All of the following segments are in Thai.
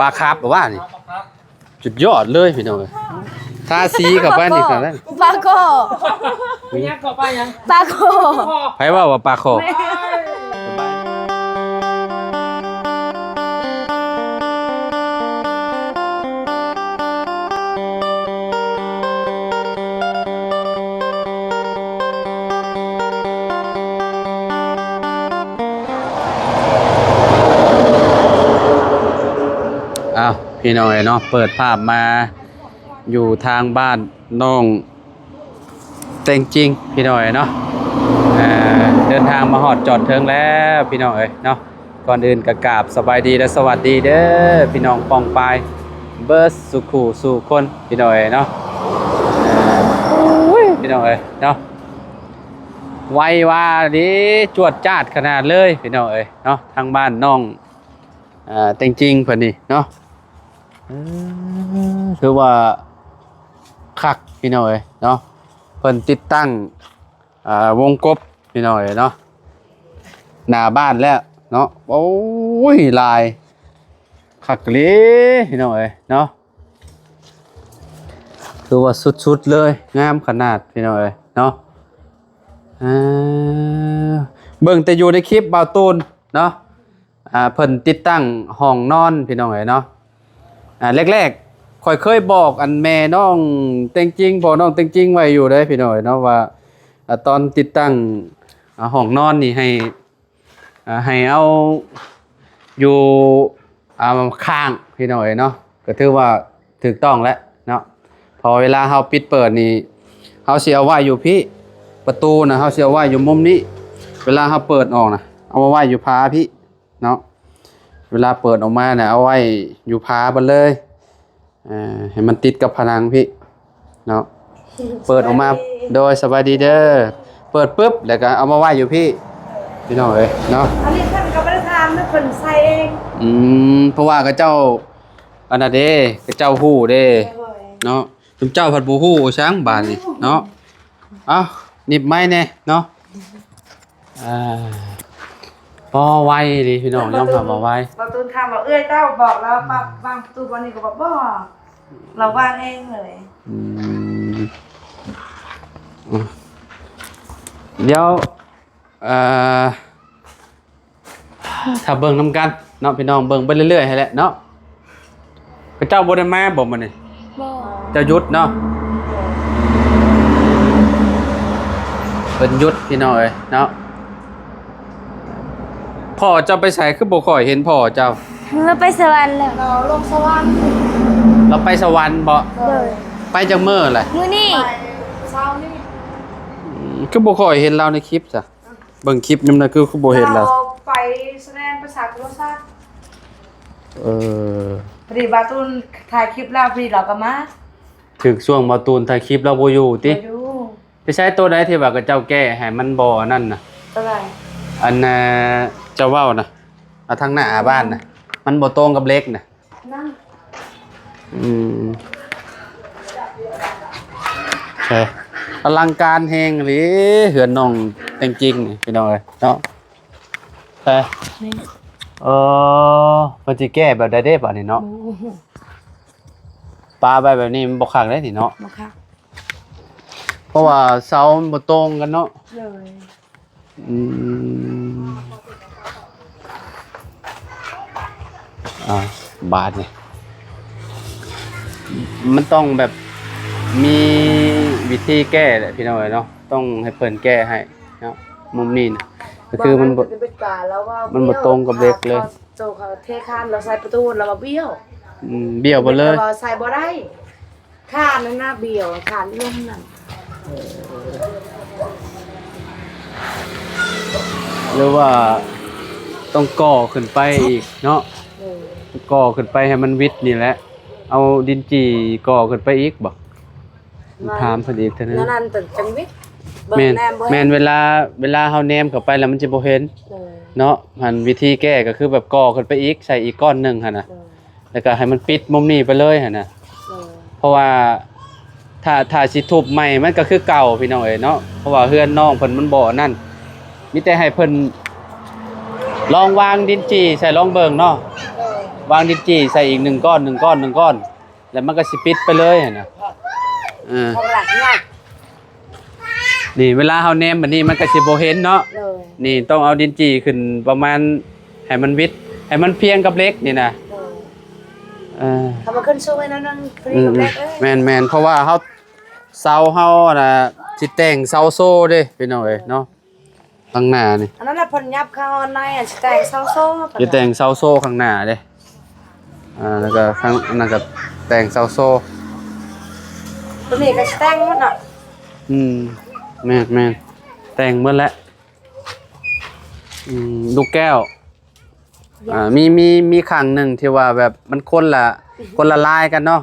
ปลาคาร์ฟว่านี่จุดยอดเลยพี่น้องเอ้ยทาสีกับบ้านนี่ครับนั่น ปลาโก ยังเกาะไปยัง ปลาโก ไผว่าปลาคออ้าวพี่น้อยเนาะเปิดภาพมาอยู่ทางบ้านน้องเต็งจริงพี่น้อยเนาะเดินทางมาหอดจอดเทิงแล้วพี่น้องเอ้ยเนาะก่อนอื่นกราบสบายดีและสวัสดีเด้อพี่น้องปองปายเบิร์สสุขูสู่คนพี่น้อยเนาะพี่น้องเอ้ยเนาะไวว่าดิจวดจ้าดขนาดเลยพี่น้องเอ้ยเนาะทางบ้านน้องเต็งจริงเพิ่นนี่เนาะคือว่าคักพี่น้อยเนาะเพิ่นติดตั้งวงกบพี่น้อยเนาะหน้าบ้านแล้วเนาะโอ้ยลายคักเลยพี่น้อยเนาะคือว่าสุดๆเลยงามขนาดพี่น้อยเนาะเบิ่งแต่อยู่ในคลิปบ่าวตูนเนาะเพิ่นติดตั้งห้องนอนพี่น้องเนาะแรกๆค่อยเคยบอกอันแม่น้องเต็งจริงบอกน้องเต็งจริงไว้อยู่เด้พี่น้อยเนาะว่าตอนติดตั้งห้องนอนนี่ให้เอาอยู่ข้างพี่น้อยเนาะก็ถือว่าถูกต้องแล้วเนาะพอเวลาเฮาปิดเปิดนี่เฮาสิเอาไว้อยู่พี่ประตูนะเฮาสิเอาไว้อยู่มุมนี้เวลาเฮาเปิดออกนะเอามาไว้อยู่พาพี่เนาะเวลาเปิดออกมาเนี่ยเอาไว้อยู่พาบนเลยให้มันติดกับผนังพี่เนาะเปิดออกมาโดยสบายดีเด้อเปิดปุ๊บแล้วก็เอามาไว้อยู่พี่น้องเอ้ยเนาะอันนี้ท่านก็ไม่ได้ทำนะคนใส่เองเพราะว่ากับเจ้าอันนั้นเด้กับเจ้าฮู้เด้เนาะจุมเจ้าผัดบูฮู้ช้างบานนี่เนาะเอ้านิบไม้แน่เนาะพอไวดิพี่น้องย่อมทำมาไวประตูทำบอกเจ้าบอกแล้วปรับวางประตูวันนี้ก็บอกบ่เราวางเองเลยเดี๋ยวถ้าเบิ่งนำกันเนาะพี่น้องเบิ่งไปเรื่อยๆให้แหละเนาะพระเจ้าบ่ได้มาบอกมานี่เจ้ายุทธเนาะเป็นยุทธพี่น้องเอ้ยเนาะพ่อเจ้าไปใส่คือบ่ค่อยเห็นพ่อเจ้าเราไปสวรรค์แล้วเราลงสวรรค์เราไปสวรรค์บ่ไปจังมื้อแหละมื้อนี้เช้านี่คือบ่ค่อยเห็นเราในคลิปจ้ะเบิ่งคลิปนำน่ะคือบ่เห็นเราไปแสดงภาษาโทรศัพท์พอดีบาตูนถ่ายคลิปแล้วพอดีเราก็มาถึงช่วงบาตูนถ่ายคลิปเราบ่อยู่ติไปใช้ตัวใดที่ว่ากับเจ้าแก้ให้มันบ่นั่นน่ะตัวใดอันเจ้าเว้าน่ะทางหน้าบ้านน่ะมันบ่ตรงกับเล็กน่ะนั่นอลังการแฮงหรือเหือนน้องจริงๆพี่น้องเอ้ยเนาะเพิ่นสิแก้แบบใดเด้บัดนี้เนาะปลาไปแบบนี้มันบ่คักได้นี่เนาะบ่คักเพราะว่าเสามันบ่ตรงกันเนาะเลยบาทนี่มันต้องแบบมีวิธีแก้แหละพี่น้องเนาะต้องให้เพิ่นแก้ให้เนาะมุมนี้นะก็คือมันบ่ตรงกับเล็กเลยโจเขาเทคานเราใส่ประตูเรามาเบี้ยวเบี้ยวบ่เลยเราใส่บ่ได้คานนั่นน่ะเบี้ยวคานลงนั่นหรือว่าต้องก่อขึ้นไปอีกเนาะก่อขึ้นไปให้มันวิดนี่แหละเอาดินจีก่อขึ้นไปอีกบ่ถามเพิ่นอีกเท่านั้นนั่นแต่จังวิดแม่นเวลาเฮาแนมเข้าไปแล้วมันจะบ่เห็นเนาะหั่นวิธีแก้ก็คือแบบก่อขึ้นไปอีกใส่อีกก้อนนึงหั่นน่ะแล้วก็ให้มันปิดมุมนี้ไปเลยหั่นน่ะเพราะว่าถ้าสิทุบใหม่มันก็คือเก่าพี่น้องเอ้ยเนาะเพราะว่าเฮือนน้องเพิ่นมันบ่นั่นมีแต่ให้เพิ่นลองวางดินจีใส่ลองเบิ่งเนาะ วางดินจีใส่อีก1ก้อน1ก้อน1ก้อนแล้วมันก็สิปิดไปเลยนะอ่า ของหลักเนี่ย นี่เวลาเฮาแนมแบบนี้มันก็สิบ่เห็นเนาะ เลย นี่ต้องเอาดินจีขึ้นประมาณให้มันวิดให้มันเพียงกับเล็กนี่นะ เลย เ ทำมาขึ้นสู้ไว้นั่นนั่นฟรีกับเล็กเอ้ย แม่นเพราะว่าเฮาเสาเฮาน่ะสิแต่งเสาโซ่เด้พี่น้องเอ้ยเนาะข้างหน้านี่ อันนั้นน่ะเพิ่นยับเข้าในอ่ะสิแต่งเซาโซ่ สิแต่งเสาโซ่ข้างหน้าเด้แล้วก็ข้างนั้นก็แต่งเสาโซ่ ตัวนี้ก็สิแต่งหมดน่ะ แม่นแต่งหมดแล้วลูกแก้วมีครั้งหนึ่งที่ว่าแบบมันคนละลายกันเนาะ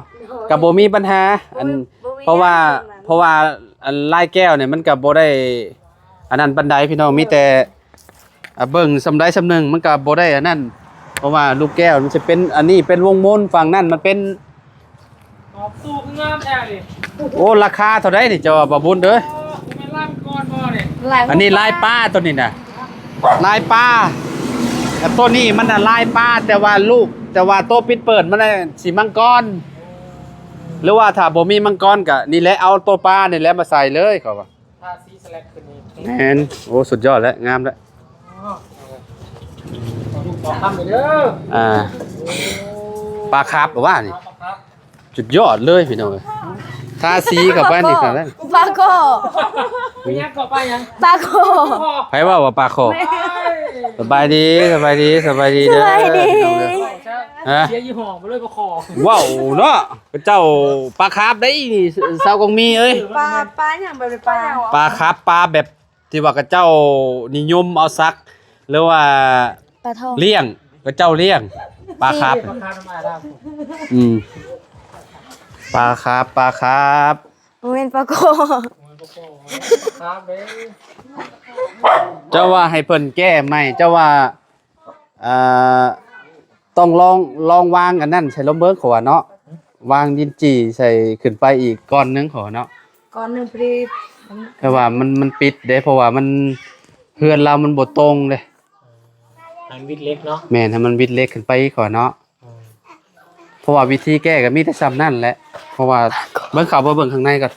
ก็บ่มีปัญหาเพราะว่าอันลายแก้วเนี่ยมันก็บ่ได้อันนั้นปานใดพี่น้องมีแต่เบิ่งสำใดสำหนึ่งมันก็บ่ได้อันนั้นเพราะว่าลูกแก้วมันจะเป็นอันนี้เป็นวงมนฝั่งนั้นมันเป็น ตู้งามแท้เลย โอ้ราคาเท่าใดนี่เจ้าบ่บุญเด้อ ไม่ล่างก้อนบ่เนี่ย อันนี้ลายป้าตัวนี้น่ะลายป้าแต่ตัวนี้มันน่ะลายป้าแต่ว่าโตปิดเปิดมันน่ะสีมังกรหรือว่าถ้าบ่มีมังกรก็นี่แหละเอาตัวป้านี่แหละมาใส่เลยเขาว่า ทาสีสแลกคืนนี้ แม่นโอ้สุดยอดแล้วงามแล้ว ขอดูขอทำไปเด้อ ปลาคาร์ฟว่านี่ ครับ สุดยอดเลยพี่น้องเอ้ยทาสีเข้าไปนี่ครับ ปาโก มียังก็ไปยัง ปาโก ไผว่าปลาคอสบายดีเด้อพี่น้องเด้อฮะ เสียยี่ห้อไปเลยก็คอ ว้าวเนาะเจ้าปลาคาร์ฟได้นี่เซากงมีเอ้ย ปลาอย่างแบบปลา ปลาคาร์ฟปลาแบบที่ว่ากับเจ้านิยมเอาซักหรือว่า ปลาทอง เลี้ยงกับเจ้าเลี้ยงปลาคาร์ฟ ราคาทำไมได้ ปลาคาร์ฟ โมเมนปลาโก ครับเด้ เจ้าว่าให้เพิ่นแก้ไหมเจ้าว่าต้องลองวางอันนั้นใส่ลมเบิกขอเนาะวางดินจีใส่ขึ้นไปอีกก้อนนึงขอเนาะ ก่อนหนึ่งพอดี แต่ว่ามันปิดเด้เพราะว่ามันเฮือนเรามันบ่ตรงเลย อันวิดเล็กเนาะ แม่นให้มันวิดเล็กขึ้นไปอีกขอเนาะเพราะว่าวิธีแก้ก็มีแต่ซ้ำนั่นแหละเพราะว่าเบิ่งเข้าบ่เบิ่งข้างในก็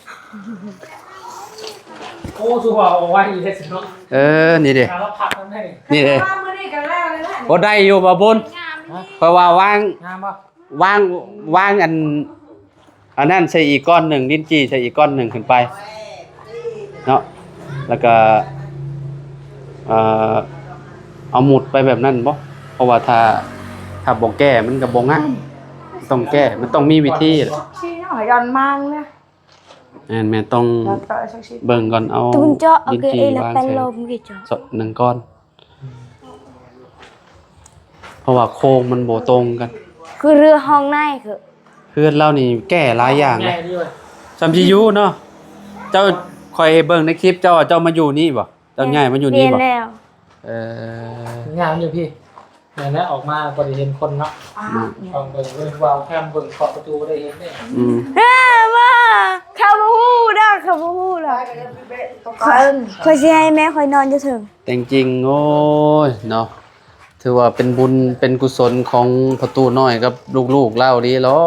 โอ้สุภาพเอาไว้อยู่เฮ็ดสิเนาะ นี่เด้ เราผักนั่นได้ นี่เด้ ว่ามื้อนี้กันแล้วเลยนะ บ่ได้อยู่บ่บุญเพราะว่าวาง งามป่ะ วางอันนั้นใส่อีกก้อนหนึ่งดินจีใส่อีกก้อนหนึ่งขึ้นไปเนาะแล้วก็เอาหมุดไปแบบนั้นบ่เพราะว่าถ้าบ่แก้มันก็บ่ง่ายต้องแก้มันต้องมีวิธีแหละ ชี้หน่อยย้อนมั่งเนี่ย แม่นต้อง ย้อนต่อสักชิ้น เบิ่งก่อนเอา Tụi cho ở ดิน cái จี đây là วาง pen ใส่ lông kìa cho สดหนึ่งก้อน เพราะว่าโครงมันบ่ตรงกัน cứ rửa hòn này kìa เพื่อนเรานี่แก้หลายอย่างเลย ง่ายดีเว้ย ซัมซียูเนาะ เจ้าคอยเบิ่งในคลิปเจ้ามาอยู่นี่บ่เจ้าง่ายมาอยู่นี่ Điền บ่ nào งามอยู่พี่เนี่ยนะออกมาก็ได้เห็นคนเนาะ ลองเบิ่งเบิ่งวาวแคมเบิ่งเคาะประตูได้เห็นเนี่ย À mà Không có hú đó Không có hú đâu Khôi xe hay mẹ khôi non cho thường แต่จริงๆโอ้ยเนาะถือว่าเป็นบุญเป็นกุศลของประตูน้อยกับลูกๆเล่าดีหรอ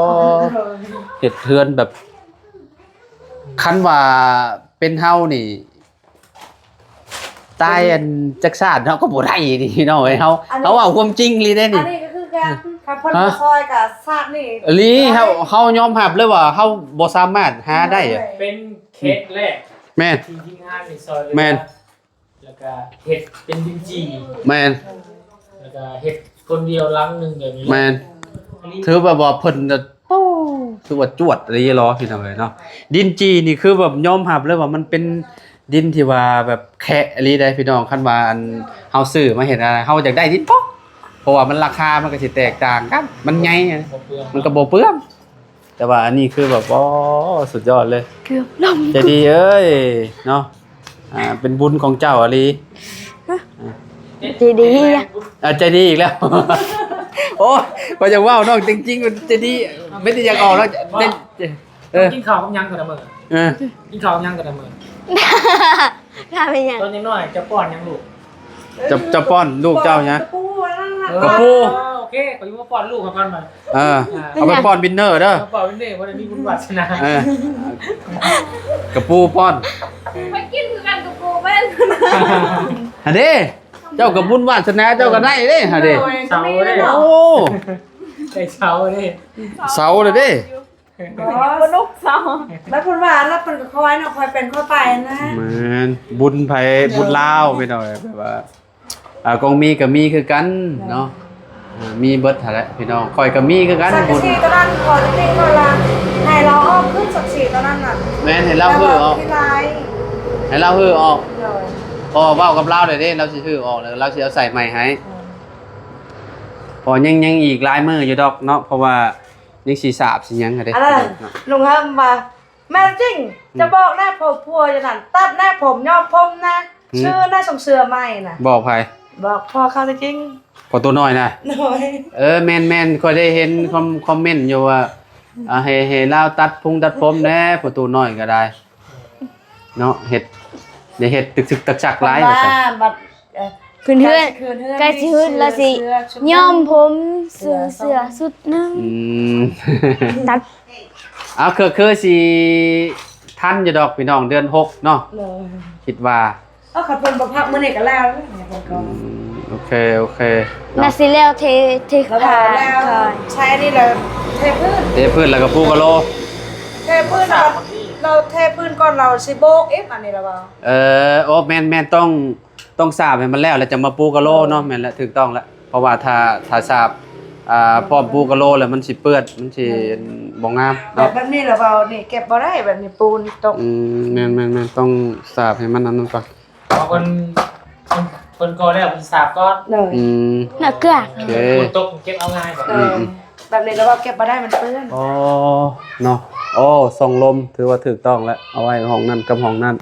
เฮ็ดเทือนแบบคันว่าเป็นเฮานี่ตายอันจักชาติเนาะก็บ่ได้นี่เนาะเฮาเอาความจริงเลยเด้ อั นี่ นนี้ก็คือการขับพ่นมาซอยกับซากนี่ อีหลีเฮายอมรับเลยว่าเฮาบ่สามารถหาได้อะ เป็นเคสแรก แม่น ที่ยิงงานในซอยเลย แม่น แล้วก็เห็ดเป็นดินจี แม่น แล้วก็เห็ดคนเดียวลังหนึ่งอย่างนี้ แม่น ถือว่าบ่เพิ่นน่ะโอ้ถือว่าจวดอะไรล้อพี่น้องเอ้ยเนาะดินจีนี่คือแบบยอมรับเลยว่ามันเป็นดินที่ว่าแบบแคะอะไรได้พี่น้องคันว่าอันเฮาซื้อมาเห็นอะไรเฮาอยากได้ดินป๊อกเพราะว่ามันราคามันก็สิแตกต่างกันมันใหญ่อะ บ่เปลือง มันก็บ่เปลืองแต่ว่าอันนี้คือแบบสุดยอดเลย Cướp lông ใจดีเอ้ยเนาะเป็นบุญของเจ้าอะลี Chị đi à ใจดีอีกแล้ว โอ้ยว่าจะว่าวน้องจริงๆมันใจดีไม่ได้อยากออกแล้วกินข้าวกับยังกันนะมึง เออ กินข้าวกับยังกันนะมึง Ra bây giờ ตอนยังน้อยจะป้อนยังลูก จะป้อนลูกเจ้าเนี่ย กระปูนั่นน่ะ กระปู โอเคขออยู่มาป้อนลูกมาก่อนมา เอาไปป้อนวินเนอร์เด้อ มาป้อนเป็นเด็กวันนี้บุญวัฒนา กระปูป้อน ไปกินคือกันกับกูแม่น ฮะเด้เจ้ากับบุญวาสนาเจ้าก็ได้เด้ฮะเด้ เสาเลย โอ้ ไอเสาเลย เสาเลยเด้ บ่นุกเซา แล้วเพิ่นว่าแล้วเพิ่นก็คอยเนาะคอยเป็นคอยไปนะ เหมือนบุญไผบุญลาวไปหน่อยแบบว่ากองมีกับมีคือกันเนาะมีเบิดหั่นแหละพี่น้องคอยกับมีคือกัน สัก บุญ สีตอนนั้นขอจริงๆก็ละให้เราอ้อมขึ้นสักสีตอนนั้นน่ะ แม่นให้เราฮื้อออก ที่ไร ให้เราฮื้อออก เลย พอเว้ากับเราได้เด้เราสิฮื้อออกแล้วเราสิเอาใส่ใหม่ให้พอยังอีกหลายมื้ออยู่ดอกเนาะเพราะว่ายังสิสาบสิหยังอะเด้ อะไรลุงครับมาแม่จริงจะบอกแน่ผมพัวจะนั่นตัดแน่ผมยอมผมนะชื่อแน่ส่งเสือใหม่น่ะ บอกไผ บอกพ่อเขาจริง พอตัวน้อยนะ หน่อย แม่นค่อยได้เห็นคอมเมนต์อยู่ว่าให้ลาวตัดพุงตัดผมแหน่ประตูน้อยก็ได้เนาะเฮ็ดอย่าเฮ็ดตึกๆตักๆหลายว่าซั่น บัด เพื่อนๆก็สิฮึดละสิย้อมผมเสื้อสุดนึง ตัด เอาคือสิทันอยู่ดอกพี่น้องเดือน6เนาะ เลย คิดว่า เอาขับเป็นประพักมื้อนี้ก็แล้วเนี่ยคนก็ โอเค นา เนาะ สิแล้วเท แล้ว ขา แล้วใช้นี่เลยเทพื้น เทพื้นแล้วก็ปูกะโล เทพื้นเราเทพื้นก่อนเราสิโบกอันนี้ละบ่ โอ้แม่นต้องสาบให้มันแล้วจะมาปูกะโลเนาะแม่นแล้วถูกต้องแล้วเพราะว่าถ้าสาบพร้อมปูกะโลแล้วมันสิเปื้อนมันสิบ่งาม แบ เนาะ บนี้ละบ่นี่เก็บบ่ได้แบบนี้ปูนตก แม่นต้องสาบให้มันอันนั้นก่อน บางคนก่อนแล้วเป็นสาบก้อน เลย น่ะเกลือ โอเค คนตกเก็บเอาง่ายแบบ แบบนี้ละบ่เก็บบ่ได้มันเปื้อน โอ้เนาะโอ้ส่องลมถือว่าถูกต้องแล้วเอาไว้ห้องนั้นกับห้องนั้น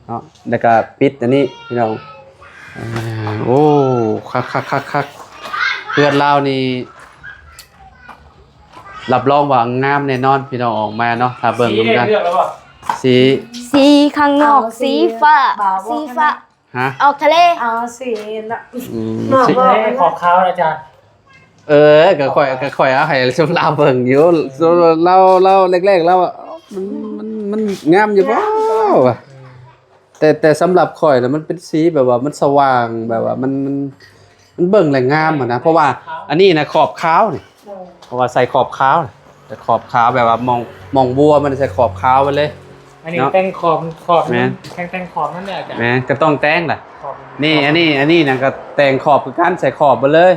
เนาะแล้วก็ปิดอันนี้พี่น้องโอ้คักเพื่อนเรานี่รับรองว่างามแน่นอนพี่น้องออกมาเนาะถ้าเบิ่ง สี ดู ได้ กัน เลือกแล้วป่ะ สี สีข้างนอกสีฟ้าฮะ ออกทะเล เอาสีน่ะ สี ให้ขอบเขาอาจารย์ ก็ค่อยเอาให้ชมลาวเบิ่งอยู่เราแรกๆแล้วมันงามอยู่บ่วะแต่สำหรับข่อยแล้วมันเป็นสีแบบว่ามันสว่างแบบว่ามันเบิ่งแล้วงามอ่ะนะเพราะว่าอันนี้นะขอบขาวนี่เพราะว่าใส่ขอบขาวแต่ขอบขาวแบบว่ามองบัวมันใส่ขอบขาวไปเลย อันนี้แต่งขอบแต่งขอบนั่นแหละอาจารย์ แม่ก็ต้องแต่งล่ะ ขอบ นี่อันนี้นะก็แต่งขอบคือกันใส่ขอบไปเลย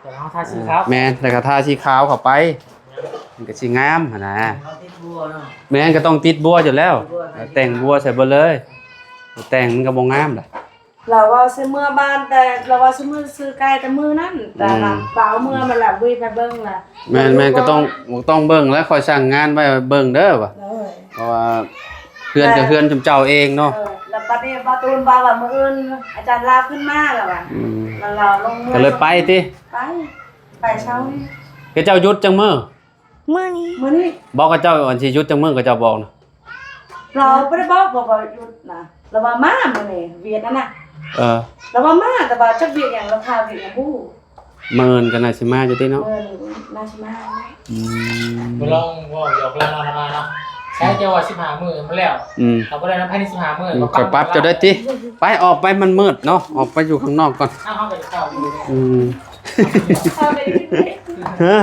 แต่เราทาสีขาว แม่แล้วก็ทาสีขาวเข้าไปมันก็สิงามหั่นนะ เขาติดบัวเนาะ แม่ก็ต้องติดบัวอยู่แล้ว แต่งบัวใส่เบ่เลยแต่งมันก็บ่งามล่ะ เราว่าซื้อเมื่อบ้านแต่เราว่าซื้อมือซื้อไก่แต่มือนั่นแต่ละเปล่าเมื่อมันละวิ่งไปเบิ่งล่ะ แม่ก็ต้องเบิ่งแล้วคอยสั่งงานไว้เบิ่งเด้อว่ะ เลย เพราะว่าเพื่อนกับเพื่อนจุมเจ้าเองเนาะ แล้วบัดนี้บาตูนบาว่ามื้ออื่นอาจารย์ลาขึ้นมาแล้วว่ะ อืม แล้วเราลงมือ ก็เลยไปติ ไปเช้านี้ ก็เจ้าหยุดจังมื้อ มื้อนี้ มื้อนี้ บอกกับเจ้าวันสิหยุดจังมื้อก็เจ้าบอกนะ เราบ่ได้บอกว่าหยุดนะเราว่ามามื้อนี้เวียดนั่นน่ะ เราว่ามาแต่ว่าจักเวียดหยังเราพาเวียดหยังบ่ มื้ออนก็น่าสิมาอยู่ติเนาะ มื้อนี้น่าสิมา มาลองว่าหยอกเล่นมาเนาะใช้เจ้าว่า15มื้อมาแล้วเราบ่ได้นะภายใน15มื้อ ก็ปรับเจ้าได้ติไปออกไปมันมืดเนาะออกไปอยู่ข้างนอกก่อน ถ้าเฮาไปเข้าอยู่ พาไปที่ไหน ฮะ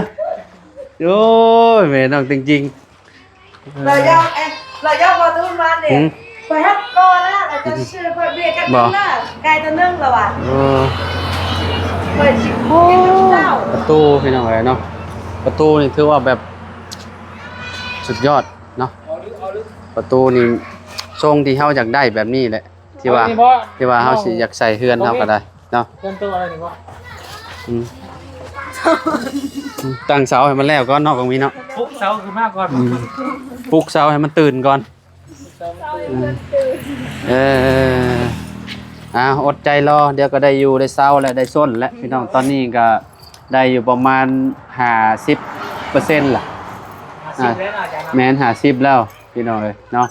โอ้ยแม่น้องจริง เรายอมเรายอมบาตูนมาเนี่ยไปฮับก่อนนะเราจะชื่อเพิ่นเวียดกันนะไก่ตัวนึงแล้วว่ะ เปิดชิโก้เจ้า ประตูพี่น้องเอ้ยเนาะประตูนี่ถือว่าแบบสุดยอดเนาะประตูนี่ทรงที่เฮาอยากได้แบบนี้แหละที่ว่าเฮาสิอยากใส่เฮือนเฮาก็ได้เนาะ เริ่มตัวอะไรนี่บ่ ตั้งเสาให้มันแล้วก่อนเนาะตรงนี้เนาะ ปุ๊บเสาคือมากก่อน ปลุกเสาให้มันตื่นก่อนอดใจรอเดี๋ยวก็ได้อยู่ได้เศร้าและได้ส้นและพี่น้องตอนนี้ก็ได้อยู่ประมาณ50%ล่ะ 10แล้วอาจารย์ แม่น50แล้วพี่น้องเอ้ยเนาะ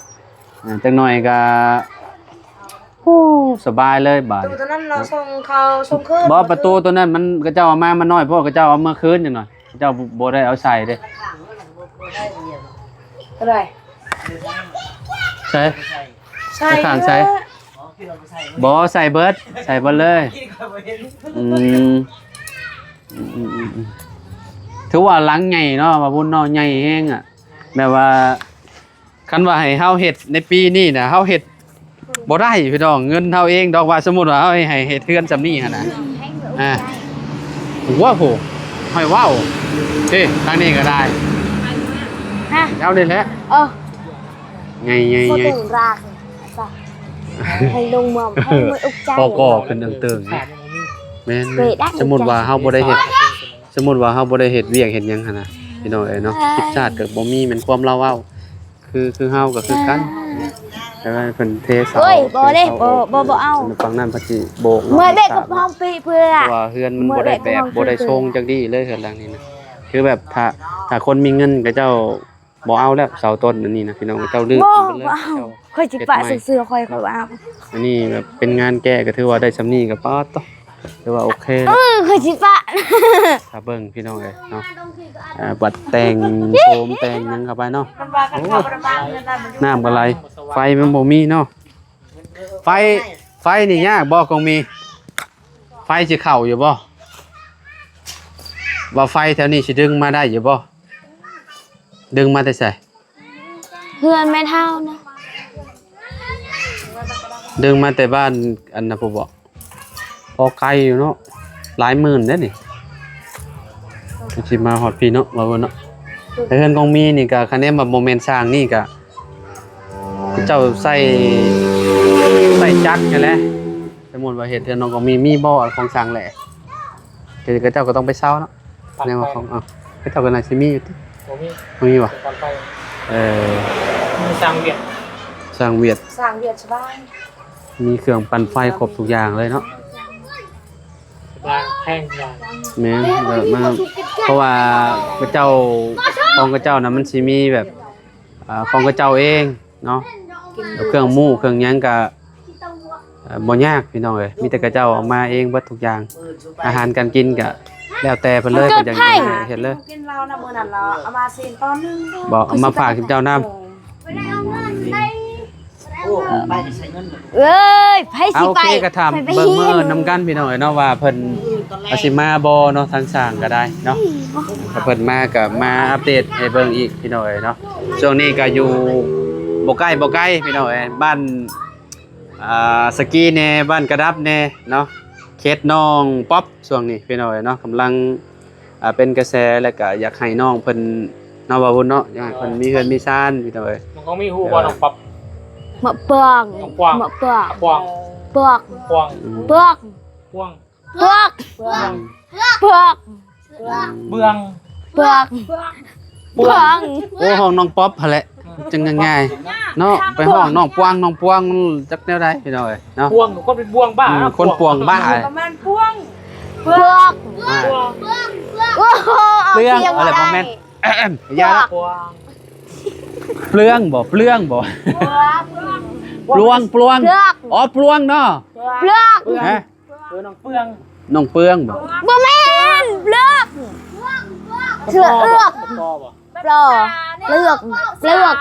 จักหน่อยก็ โอ้สบายเลยบาด ตู้ตอนนั้นเราส่งเขาส่งคืน บ่ประตูตัวนั้นมันก็เจ้าเอามามันน้อยเพราะก็เจ้าเอามาคืนจังหน่อยเจ้าบ่ได้เอาใส่เด้ อะไร ใช่ ใช่ ข้างใส่บ่ใส่เบิดใส่เบิดเลยอืมถือว่าหลังใหญ่เนาะว่าบุญเนาะใหญ่แฮงอ่ะแบบว่าคันว่าให้เฮาเฮ็ดในปีนี้น่ะเฮาเฮ็ดบ่ได้พี่น้องเงินเฮาเองดอกว่าสมมุติว่าเฮาให้เฮ็ดเฮือนซำนี้หั่นน่ะว้าวให้ว้าวเฮ้ทางนี้ก็ได้ ฮะ เอาเลยแหละ ไง โคตรรากจ้ะให้ลงมือให้มืออุกใจ ก็ขึ้นเติงแม่นสมมุติว่าเฮาบ่ได้เฮ็ดเวียกเฮ็ดหยังหั่นน่ะพี่น้องเอ้ยเนาะคิดชาติก็บ่มีแม่นความเราเว้าคือเฮาก็คือกันแต่ว่าเพิ่นเทเสา เฮ้ยบ่เด้บ่เอา ฝั่งนั้นพระจิโบก เมื่อเด็กกับห้องปีเพื่อ เพราะว่าเฮือนมันบ่ได้แบบบ่ได้ทรงจังดีเลยเฮือนหลังนี้นะคือแบบถ้าคนมีเงินก็เจ้าบ่เอาแล้วเสาต้นอันนี้นะพี่น้องเจ้าลืม บ่ ไปเลย เอาค่อยสิปะเสื้อค่อยเอา อันนี้แบบเป็นงานแก้ก็ถือว่าได้สำนี้ก็ป๊อดต่อถือว่าโอเคแล้ว ค่อยสิปะ ถ้าเบิ่งพี่น้องเอ้ยเนาะบัดแต่งโสมแต่งหยังเข้าไปเนาะ มันว่ากันเข้าประมาณนั้นมัน น้ำอะไรไฟมันบ่มีเนาะไฟนี่ยากบ่คงมีไฟสิเข้าอยู่บ่ว่าไฟแถวนี้สิดึงมาได้อยู่บ่ดึงมาแต่ไส เพื่อนแม่เท่านะ ดึงมาแต่บ้านอันน่ะผู้บอกพอไกลอยู่เนาะหลายหมื่นเด้อนี่สิมาฮอดพี่เนาะว่าเบิ่นเนาะแต่เฮือนคงมีนี่ก็คะแนนแบบโมเมนต์สร้างนี่ก็เจ้าใส่จักรนั่นแหละสมมุติว่าเฮ็ดเฮือนน้องก็มีบ่อของสร้างแหละก็เจ้าก็ต้องไปเช่าเนาะแนวว่าของเจ้าก็น่าสิมีอยู่ติ ผมมี มีบ่ ก่อนไป มี มีสร้างเวียด สร้างเวียด สร้างเวียดสบาย มีเครื่องปั่นไฟครบทุกอย่างเลยเนาะ บ้านแพงอย่าง แม่นแบบมาเพราะว่าพระเจ้าของพระเจ้านะมันสิมีแบบของพระเจ้าเองเนาะแล้วเครื่องหมู่เครื่องหยังก็บ่ยากพี่น้องเอ้ยมีแต่พระเจ้าเอามาเองเบิดทุกอย่างอาหารการกินก็แล้วแต่เพิ่นเลยเพิ่นจังเฮ็ดเลย กินเรานะมื้อนั้นเราเอามาซีนตอนนึง บอกเอามาฝากเจ้าน้ำ เอ้ยไผ เอา สิ โอ ไป เคก็ถามเบิ่งมื้อนำกันพี่น้องเอ้ยเนาะว่าเพิ่นอาสิมาบ่เนาะทางสร้างก็ได้เนาะถ้าเพิ่นมาก็มาอัปเดตให้เบิ่งอีกพี่น้องเอ้ยเนาะช่วงนี้ก็อยู่บ่ใกล้พี่น้องเอ้ยบ้านสกีแน่บ้านกระดับแน่เนาะเขตน้องป๊อปช่วงนี้พี่น้องเอ้ยเนาะกำลังเป็นกระแสแล้วก็อยากให้น้องเพิ่นเนาะว่าบุญเนาะอยากให้เพิ่นมีเฮือนมีซ่านพี่น้องเอ้ย มันก็มีฮูบอลของป๊อป มะเปือง กว้าง มะเปือง กว้าง เปือก กว้าง เปือก กว้าง เปือกเปือก เบื้อง เปือกเปือก โอ้ห้องน้องป๊อปหั่นแหละจังง่ายๆเนาะไปห้องน้องปวงจักแนวใดพี่น้องเอ้ยเนาะ บวงก็เป็นบวงบ้า คนปวงบ้า ประมาณพ่วง เปือก บวง โอ้โห เปลืองอะไรบ่แม่นยาละ บวง เปลืองบ่ปลวงเปือก อ๋อปลวงเนาะ เปลือก ฮะ น้องเปลือง น้องเปลืองบ่ บ่แม่นเปลือกเสือเอือก ตอบ่ ปลอเปลือกเปลือก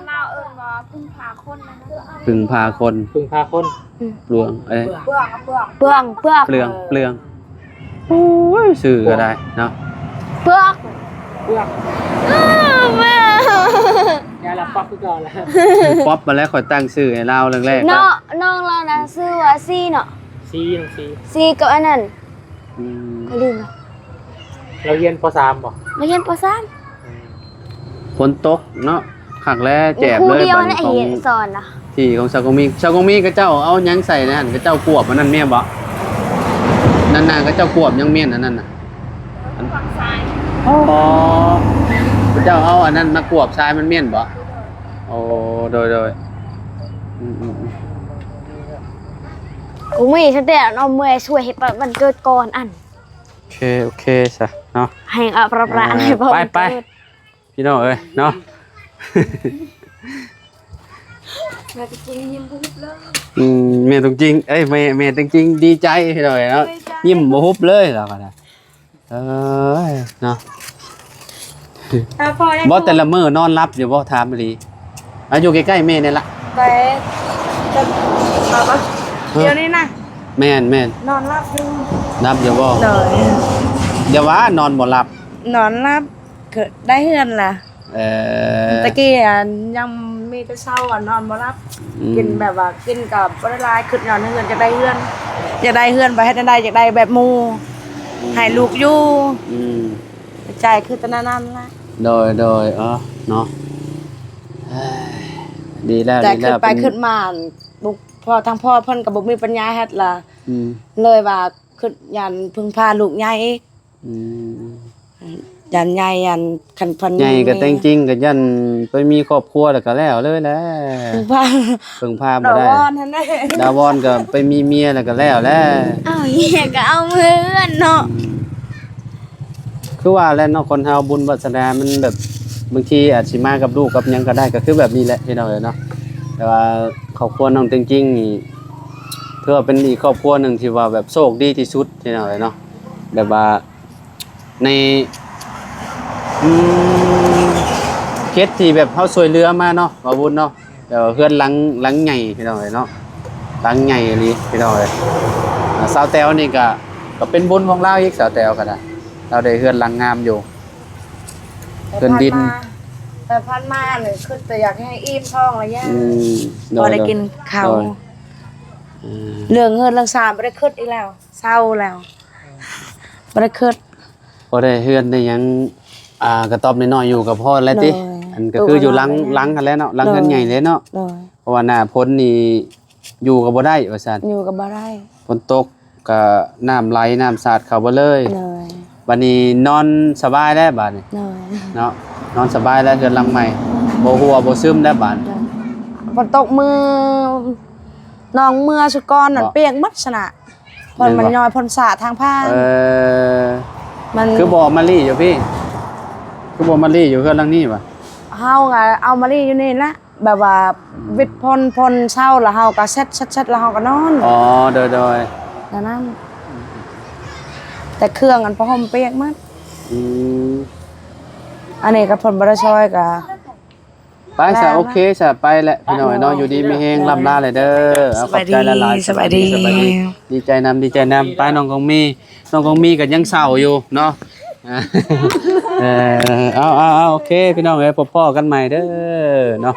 เราเอิ้นว่าพึ่งพาคนนะ พึ่งพาคน พึ่งพาคน ปลวงเอ้ย เปลือกกับเปลือก เปลือกเปลือก เปลืองโอ้ยชื่อก็ได้เนาะ เปลือก เปลือง แม่ ยาละป๊อปคือก่อนแล้ว ป๊อปมาแล้วข่อยตั้งชื่อให้เราแรกๆ น้องน้องเรานะชื่อว่าซีเนาะ ซีน้องซี ซีกับอันนั้น อืม ก็ลืมแล้ว เราเรียนป .3 บ่ มาเรียนป ฝนตกเนาะคักแล้ว .3 แจบ ครู เลย เดียว บัด นะ ของ เห็นสอนนะ ที่ของชาวกงมีก็เจ้าเอาหยังใส่นะหั่นก็เจ้ากวบมันนั่นแม่นบ่นั่นน่ะก็เจ้ากวบยังแม่นอันนั้นน่ะ ฝั่งซ้าย อ๋อเจ้าเอาอันนั้นมากวบชายมันเมี่ยนบ่โอ้โดยอืม กูมีตั้งแต่เอาเมื่อยช่วยเฮ็ดวันเกิดก่อนอัน โอเคซะเนาะ ให้อัปราประให้บ่ ไปพี่น้องเอ้ยเนาะ แม่จริงยิ้มบุบเลย แม่ตรงจริงเอ้ยแม่ตรงจริงดีใจหน่อยเนาะยิ้มบ่ฮุบเลยแล้วก็นะเนาะ พอยัง บ่แต่ละมื้อนอนรับอยู่บ่ถามอีหลีอยู่ใกล้ๆแม่นี่ล่ะ ไปจะเอาปะเดี๋ยวนี้นะ แม่น นอนรับอยู่ รับอยู่บ่ เลย เดี๋ยวว่านอนบ่หลับ นอนรับเกิดได้เฮือนล่ะ ตะกี้ยังมีแต่เช้านอนบ่รับกินแบบว่ากินกับบ่ได้หลายขึ้นนอนเฮือนจะได้เฮือนอยากได้เฮือนไปให้ได้อยากได้แบบหมู่ให้ลูกอยู่ ใจคือตะนั้นล่ะ โดยเนาะดีแล้ว แต่ ดี ขึ้ แล้ น ว ไปขึ้นมาบุกพ่อทางพ่อเพิ่นก็บ่มีปัญญาเฮ็ดล่ะ อืม เลยว่าขึ้นยันพึ่งพาลูกใหญ่อีก อืม ยันใหญ่ยันคันเพิ่น ใหญ่ก็แต่งจริงก็ยันไปมีครอบครัวแล้วก็แล้วเลยแหละ พึ่งพา เพิ่งพา ด บ่ อก ได้ วอนนั่นแหละ ดาวอนก็ไปมีเมียแล้วก็แล้วแหละ อ้าวเหี้ยก็เอาเพื่อนเนาะ คือว่าแล้วเนาะคนเฮาบุญวาสนามันแบบบางทีอาจสิมากับลูกกับหยังก็ได้ก็คือแบบนี้แหละพี่น้องเอ้ยเนาะแต่ว่าครอบครัวน้องจริงๆนี่ถือว่าเป็นอีกครอบครัวหนึงที่ว่าแบบโชคดีที่สุดพี่น้องเอ้ยเนาะแบบว่าในเคสที่แบบเฮาช่วยเหลือมาเนาะว่าบุญเนาะแต่ว่าเฮือนหลังใหญ่พี่น้องเอ้ยเนาะหลังใหญ่อีหลีพี่น้องเอ้ยสาวแต๋วนี่ก็เป็นบุญของเราอีกสาวแต๋วก็ได้เราได้เฮือนหลังงามอยู่ เพิ่นดิน แต่พันมาเนี่ยคือแต่อยากให้อิ่มท้องอะไรเงี้ย โด บ่ ย ได้กินข้าว โดย เรื่องเงินเรื่องสารบ่ได้คิดอีกแล้วเศร้าแล้วบ่ได้คิด บ่ได้เฮือนได้หยังกระต๊อบน้อยๆอยู่กับพ่อแล้วติ โดย อันก็คืออยู่หลังกันแหล้วเนาะหลังเฮือนใหญ่เลยเนาะ เลย เพราะว่าหน้าพ้นนี่อยู่ก็บ่ได้ว่าซั่น อยู่กับบ่ได้ ฝนตกก็น้ำไหลน้ำสาดเข้าบ่เลย เลย บัดนี้นอนสบายแล้วบัดนี้ เลย เนาะนอนสบายแล้วเฮือนหลังใหม่บ่หัวบ่ซึมแล้วบัด ฝนตกมือน้องเมื่อสุกรนั่น บ่ เปียกหมัดสนะเพิ่นมันย่อยเพิ่นสาดทางผ้า มัน คือบ่มาลี่อยู่พี่คือบ่มาลี่อยู่เฮือนหลังนี้ป่ะ เฮาก็เอามาลีอยู่นี่ละแบบว่าวิทย์พ่นเช้าแล้วเฮาก็เซ็ดแล้วเฮาก็นอน อ๋อโดย แล้วนั้นแต่เครื่องอันพอห่มเปียกหมัด อืม อันนี้ก็เพิ่นบ่ได้ช่วยก็ ไปซะโอเคซะไปแหละพี่น้อยเนาะอยู่ดีมีแฮงลำลาเลยเด้อเอาขอบใจหลายๆ สบายดี ดีใจนำไปน้องกองมีก็ยังเศร้าอยู่เนาะเอาโอเคพี่น้องเอ้ยพบกันใหม่เด้อเนาะ